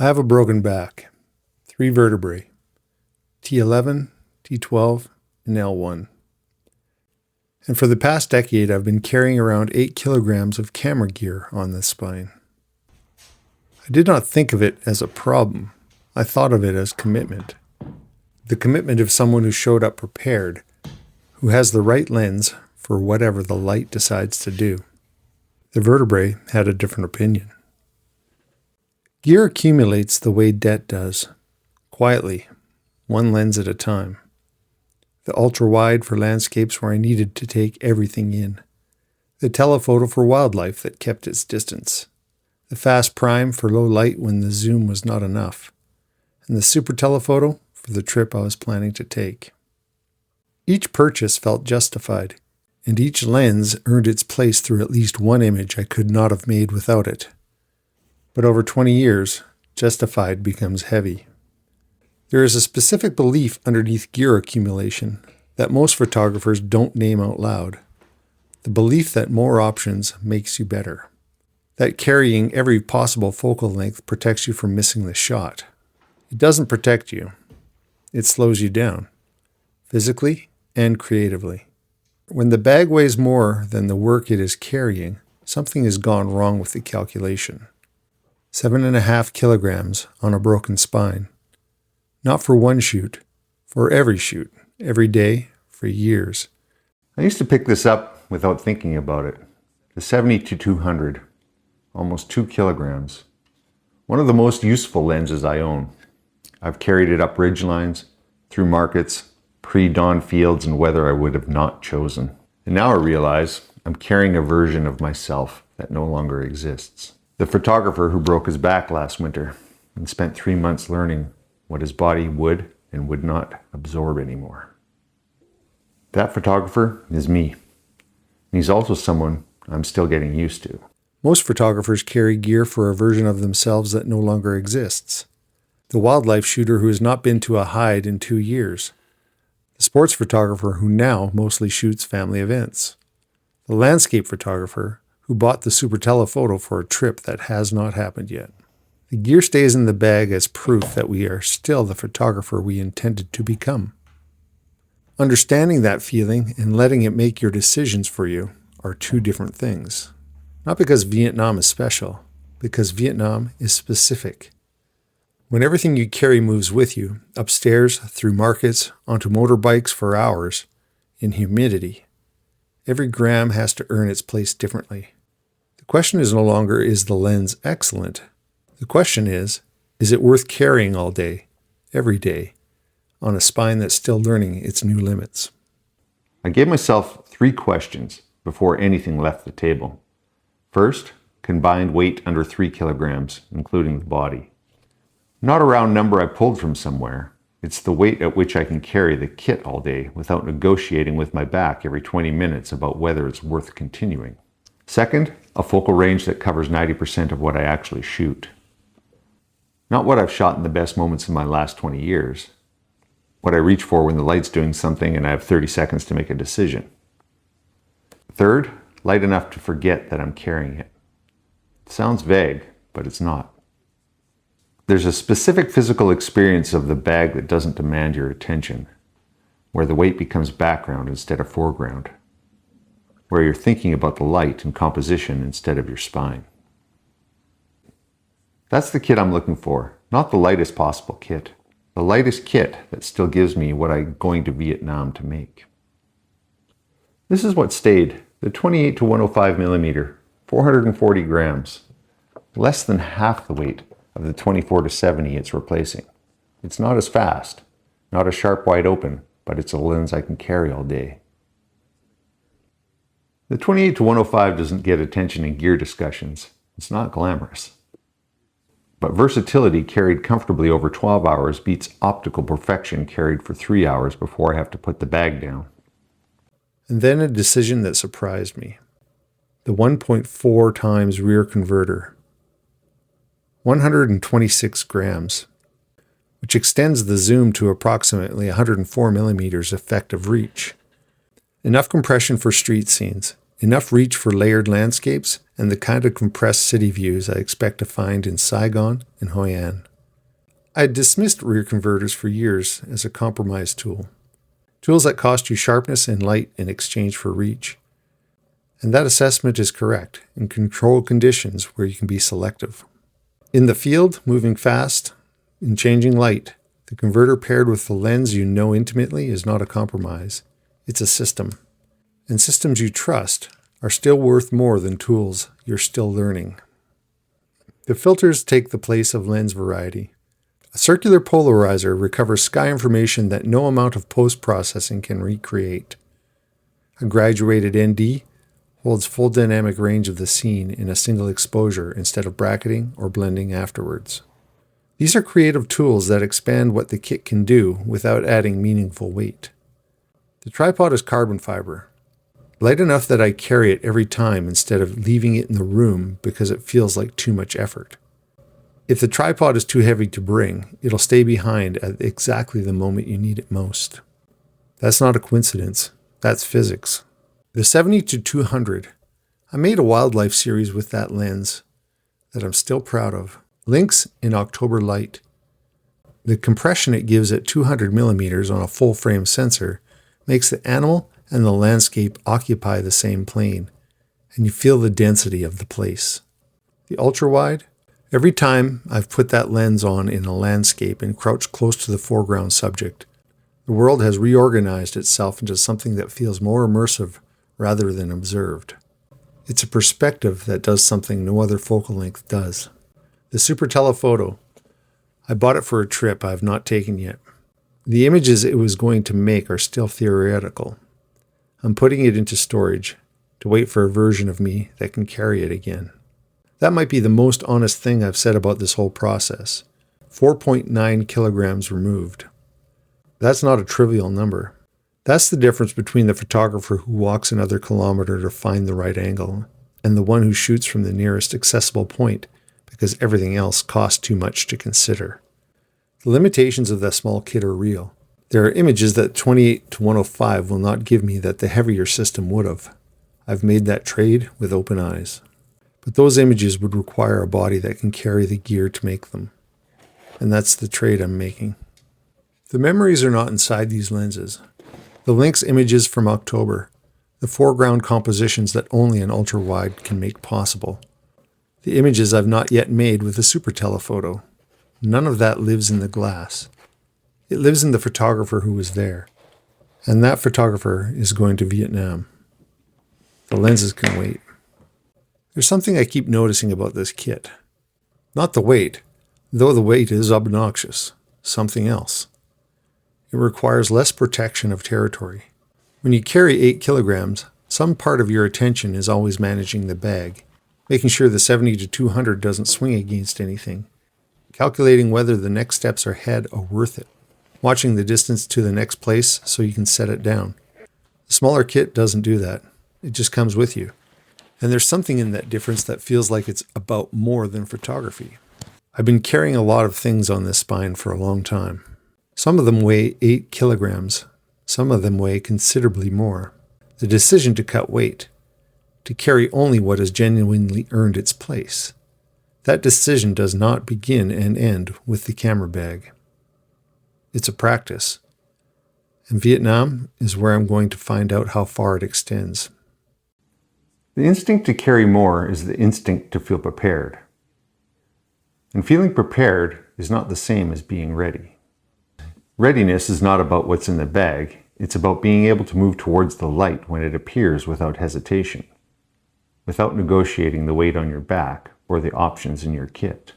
I have a broken back, 3 vertebrae, T11, T12, and L1. And for the past decade, I've been carrying around 8 kilograms of camera gear on this spine. I did not think of it as a problem. I thought of it as commitment. The commitment of someone who showed up prepared, who has the right lens for whatever the light decides to do. The vertebrae had a different opinion. Gear accumulates the way debt does, quietly, one lens at a time. The ultra-wide for landscapes where I needed to take everything in. The telephoto for wildlife that kept its distance. The fast prime for low light when the zoom was not enough. And the super telephoto for the trip I was planning to take. Each purchase felt justified, and each lens earned its place through at least one image I could not have made without it. But over 20 years, justified becomes heavy. There is a specific belief underneath gear accumulation that most photographers don't name out loud. The belief that more options makes you better. That carrying every possible focal length protects you from missing the shot. It doesn't protect you. It slows you down, physically and creatively. When the bag weighs more than the work it is carrying, something has gone wrong with the calculation. 7.5 kilograms on a broken spine. Not for one shoot, for every shoot, every day, for years. I used to pick this up without thinking about it. The 70-200, almost 2 kilograms. One of the most useful lenses I own. I've carried it up ridgelines, through markets, pre-dawn fields and weather I would have not chosen. And now I realize I'm carrying a version of myself that no longer exists. The photographer who broke his back last winter and spent 3 months learning what his body would and would not absorb anymore. That photographer is me. And he's also someone I'm still getting used to. Most photographers carry gear for a version of themselves that no longer exists. The wildlife shooter who has not been to a hide in 2 years. The sports photographer who now mostly shoots family events. The landscape photographer who bought the super telephoto for a trip that has not happened yet. The gear stays in the bag as proof that we are still the photographer we intended to become. Understanding that feeling and letting it make your decisions for you are 2 different things. Not because Vietnam is special, because Vietnam is specific. When everything you carry moves with you, upstairs, through markets, onto motorbikes for hours, in humidity, every gram has to earn its place differently. The question is no longer, is the lens excellent? The question is it worth carrying all day, every day, on a spine that's still learning its new limits? I gave myself 3 questions before anything left the table. First, combined weight under 3 kilograms, including the body. Not a round number I pulled from somewhere. It's the weight at which I can carry the kit all day without negotiating with my back every 20 minutes about whether it's worth continuing. Second, a focal range that covers 90% of what I actually shoot. Not what I've shot in the best moments of my last 20 years. What I reach for when the light's doing something and I have 30 seconds to make a decision. Third, light enough to forget that I'm carrying it. It sounds vague, but it's not. There's a specific physical experience of the bag that doesn't demand your attention, where the weight becomes background instead of foreground, where you're thinking about the light and composition instead of your spine. That's the kit I'm looking for, not the lightest possible kit. The lightest kit that still gives me what I'm going to Vietnam to make. This is what stayed, the 28-105 millimeter, 440 grams, less than half the weight of the 24-70 it's replacing. It's not as fast, not as sharp wide open, but it's a lens I can carry all day. The 28-105 doesn't get attention in gear discussions. It's not glamorous. But versatility carried comfortably over 12 hours beats optical perfection carried for 3 hours before I have to put the bag down. And then a decision that surprised me. The 1.4 times rear converter. 126 grams, which extends the zoom to approximately 104 millimeters effective reach. Enough compression for street scenes, enough reach for layered landscapes, and the kind of compressed city views I expect to find in Saigon and Hoi An. I had dismissed rear converters for years as a compromise tool. Tools that cost you sharpness and light in exchange for reach. And that assessment is correct in controlled conditions where you can be selective. In the field, moving fast, in changing light, the converter paired with the lens you know intimately is not a compromise. It's a system. And systems you trust are still worth more than tools you're still learning. The filters take the place of lens variety. A circular polarizer recovers sky information that no amount of post-processing can recreate. A graduated ND holds full dynamic range of the scene in a single exposure instead of bracketing or blending afterwards. These are creative tools that expand what the kit can do without adding meaningful weight. The tripod is carbon fiber, light enough that I carry it every time instead of leaving it in the room because it feels like too much effort. If the tripod is too heavy to bring, it'll stay behind at exactly the moment you need it most. That's not a coincidence, that's physics. The 70-200, I made a wildlife series with that lens that I'm still proud of. Lynx in October light. The compression it gives at 200 millimeters on a full frame sensor makes the animal and the landscape occupy the same plane, and you feel the density of the place. The ultra wide, every time I've put that lens on in a landscape and crouched close to the foreground subject, the world has reorganized itself into something that feels more immersive rather than observed. It's a perspective that does something no other focal length does. The Super Telephoto. I bought it for a trip I have not taken yet. The images it was going to make are still theoretical. I'm putting it into storage to wait for a version of me that can carry it again. That might be the most honest thing I've said about this whole process. 4.9 kilograms removed. That's not a trivial number. That's the difference between the photographer who walks another kilometer to find the right angle and the one who shoots from the nearest accessible point because everything else costs too much to consider. The limitations of that small kit are real. There are images that 28-105 will not give me that the heavier system would have. I've made that trade with open eyes. But those images would require a body that can carry the gear to make them. And that's the trade I'm making. The memories are not inside these lenses. The Lynx images from October, the foreground compositions that only an ultra-wide can make possible. The images I've not yet made with a super telephoto. None of that lives in the glass. It lives in the photographer who was there. And that photographer is going to Vietnam. The lenses can wait. There's something I keep noticing about this kit. Not the weight, though the weight is obnoxious. Something else. It requires less protection of territory. When you carry 8 kilograms, some part of your attention is always managing the bag, making sure the 70-200 doesn't swing against anything, calculating whether the next steps ahead are worth it, watching the distance to the next place so you can set it down. The smaller kit doesn't do that. It just comes with you. And there's something in that difference that feels like it's about more than photography. I've been carrying a lot of things on this spine for a long time. Some of them weigh 8 kilograms. Some of them weigh considerably more. The decision to cut weight, to carry only what has genuinely earned its place. That decision does not begin and end with the camera bag. It's a practice. And Vietnam is where I'm going to find out how far it extends. The instinct to carry more is the instinct to feel prepared. And feeling prepared is not the same as being ready. Readiness is not about what's in the bag, it's about being able to move towards the light when it appears without hesitation, without negotiating the weight on your back or the options in your kit.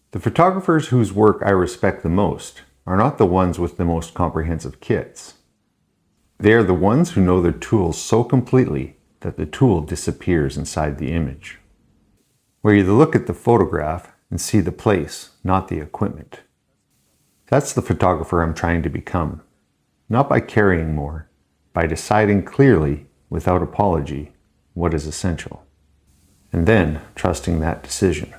The photographers whose work I respect the most are not the ones with the most comprehensive kits. They are the ones who know their tools so completely that the tool disappears inside the image. Where you look at the photograph and see the place, not the equipment. That's the photographer I'm trying to become. Not by carrying more, by deciding clearly, without apology, what is essential. And then trusting that decision.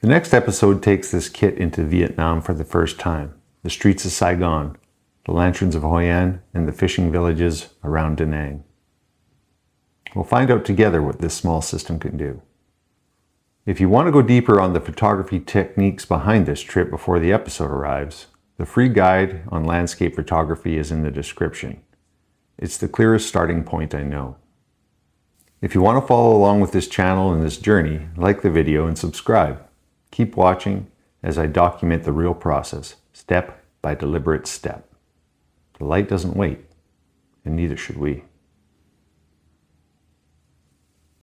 The next episode takes this kit into Vietnam for the first time. The streets of Saigon, the lanterns of Hoi An, and the fishing villages around Da Nang. We'll find out together what this small system can do. If you want to go deeper on the photography techniques behind this trip before the episode arrives, the free guide on landscape photography is in the description. It's the clearest starting point I know. If you want to follow along with this channel and this journey, like the video and subscribe. Keep watching as I document the real process, step by deliberate step. The light doesn't wait, and neither should we.